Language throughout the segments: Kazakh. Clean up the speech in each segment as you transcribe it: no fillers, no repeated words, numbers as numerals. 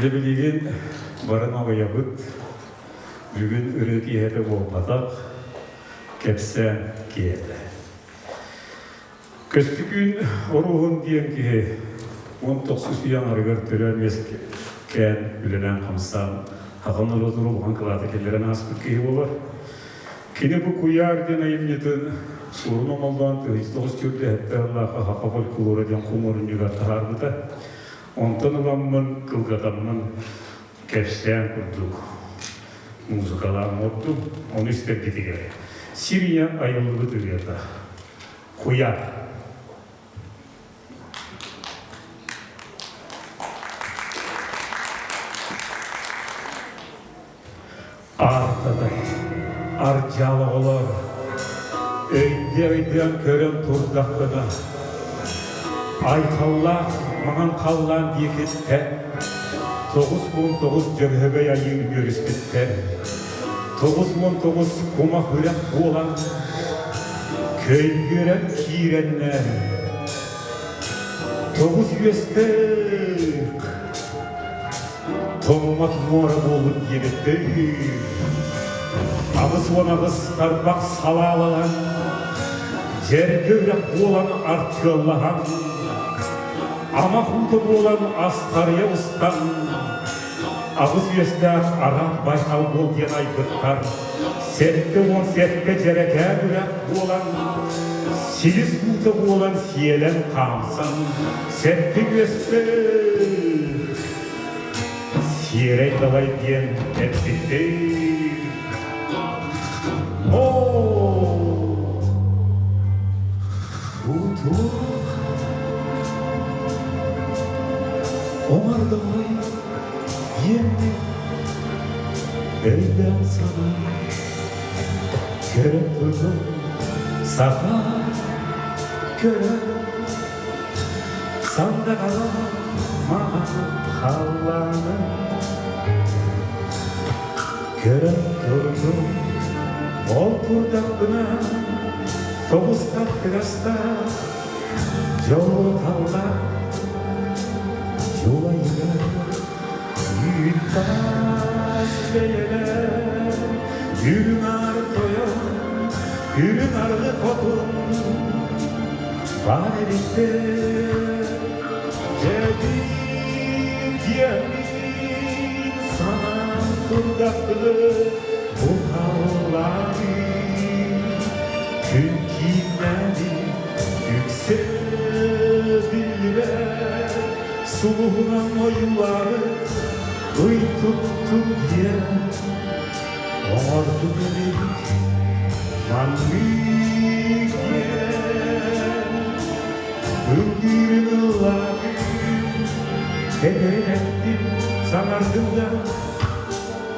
Лебелеген барына оябыт, бүгін үрі киеті болмадақ, кепсен киеті. Көстікін оруғын дейін кие, 19 ұян арғыр түрәмес кән үленен қымсан, ағын ұлызыр ұлған қылаты келерін аспыт кие болар. Кені бұл күйарден айымнетін сұрын омалдан 19 түрді әтті Аллаға хақабал күлураден құмырын жүгатты арбыда. Онтан ұламын кылғатамын кәпсен күрдік. Музыкаларын оттым, оны істеп кетігер. Сирия айылығы түргерді. Құяр. Артадай, арчалы олар, өйден көрін тұрдаққыда. Айталлах маған қаллан декеттен, 9-10-9 жүргөй айын көріспеттен, 9-10-9 құмақ үрек болан, көйгерен киреннен, 9 үйестік, тоңмат мора болып ебетті. Ағыз онағыз тарбақ салалаған, жерге үрек болан артқылаған, Амақұлды болан астария ұстан, ағыз үйестәк арақ байқал бол ден айбыттар. Сәтті он сәтті жереке үрек болан, 8 құлды болан сиелен қамсын. Сәтті үйестәк сиерей далай ден әтбетті. Омардығай емне өйден сана көріп тұрдым сақа көріп санда қала маған қаланы көріп тұрдым ол тұрдақпына 9 қаттығаста жол талда Жолайға үйттас бейелер, үйрін ар тойын, үйрін арды қотын, бар еректе жәдін демін санан тұрдақпылы бұл қаллары күн кеймәді үкселділер Сулуğuna oyunları Uy tuttum diye Oğardı dedik Manlık yen Öldürün ıllabı Ederin ettim sanardım da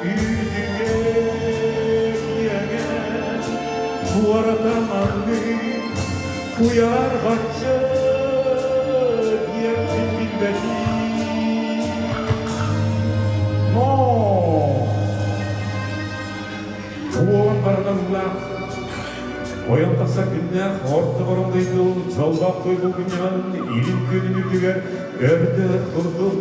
Üydüge yegen Bu arada manlık Kuyar bahçe Оған барғанлақ, оян тақса күннәқ, орты барымдайды ол, жалбақ той бұл күннен, илін көнін үрдіге өрді тұрдым.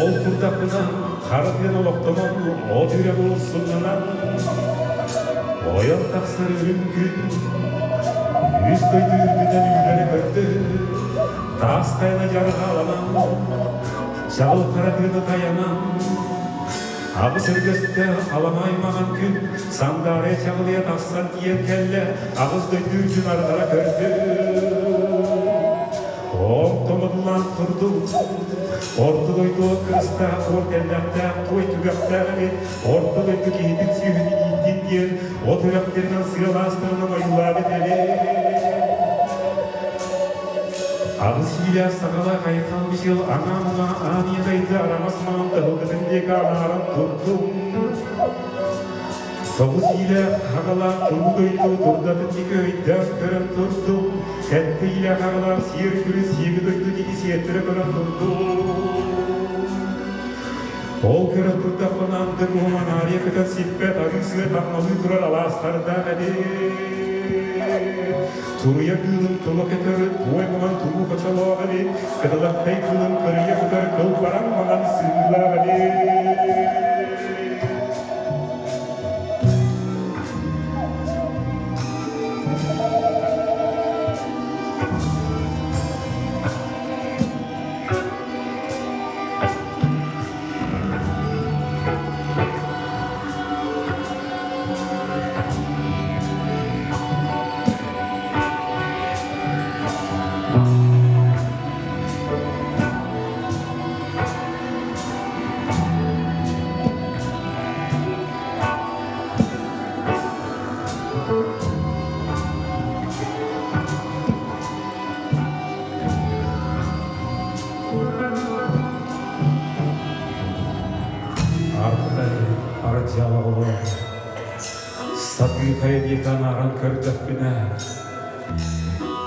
Ол тұрдақынан, қарыпен олықтыман, о дүре болсынынан. Оян тақса өрін күн, үз көйді үрдіден үйлері көрді. Тас қайна жарғаланан, жал қарапені қаянан. Ағыз үргесті қаламай маған күн, сандары чағылия тақсан тиер кәлі, ағызды дүрдін ардара көрді. Оқтымыдылан тұрдым, орты дойды қырыста, ортәлдәқті, той түгәқтәғі, орты дойды кейдің сүйіні еттен ден, о түгәқтерінен сығыластырының ойылады дәле. Ағыз елі сағала қайқан бішел, ана-мұна ани қайды арамас маңды ғылғытындегі анарын тұрдым. 9 елі қағала тұрдойды, тұрдатындегі өйден көрін тұрдым. Тәтті елі қағалар сиер күрі сегі дойды деге сиеттірі көрін тұрдым. Ол көрін тұрдақпынанды бұғыман арекітен сеппет, ағысығы тақмалы тұрар аластарда әлі. 두루야 그는 도로케터를 도에고만 두고 거쳐와가니 그들라 페이크는 거리에 그들 거우바랑 망한 슬라가니 Aracıyalı Sabri kayedikan aran kırdık bine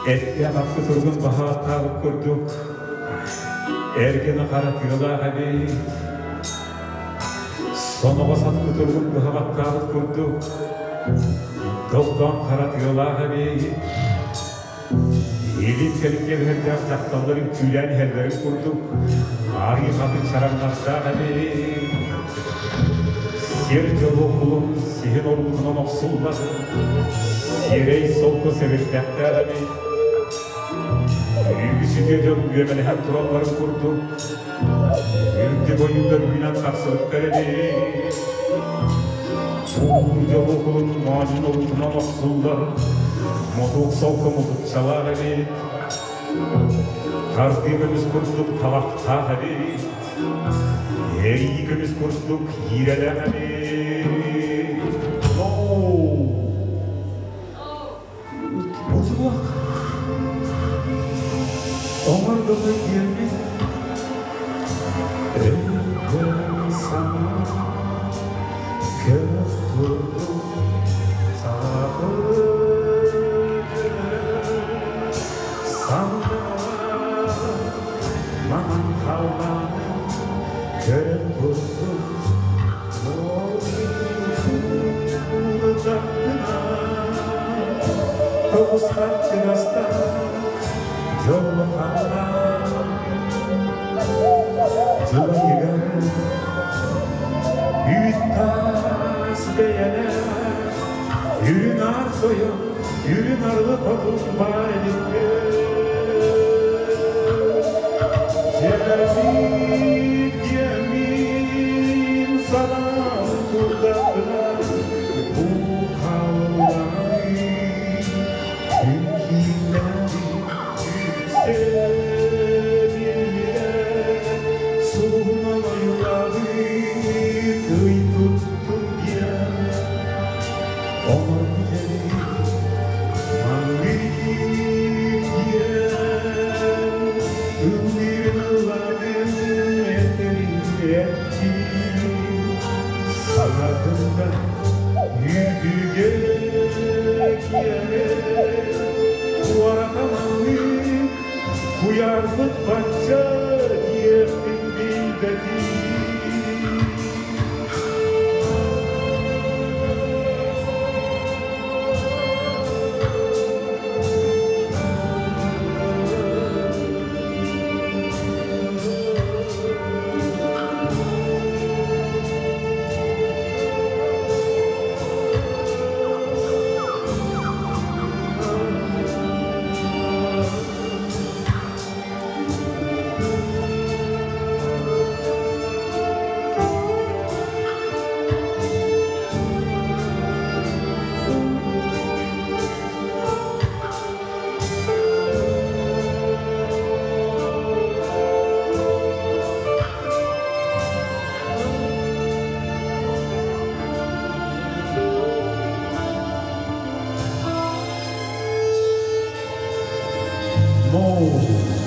Etke kapı turgun baha tağıp kurduk Ergeni karat yola abi Sonu basat kuturgun baha tağıp kurduk Doktan karat yola abi Elin telikle verdiğim taktalların külen hellerini kurduk Ağrı kapı çaranlaşta abi Yer yolu kulum, sihin olgunun oksulladı Yerey solku sebeplerdi Büyüsü diyorum güvemeli hem turalları kurdu Ülke boyunda günen karşılık verdi Uğur yolu kulum, macun olgunun oksulladı Moduk solku moduk çalardı Tartibimiz kurduk talakta hadi Eğikimiz kurduk hirelemedi Bozulak Omarda da geldi Evvel sana Köpürdüm Sağırdı Sana Maman kalmanı Köpürdüm Kavuskat rasta Yolu kavra Cılayga Büyüttas beyene Yürün arzoyu Yürün arlı kodum var edildi Cemin yemin sana Kurdaklar Bu kavlayı Kuyarlık bahçe yerin bilbedi No.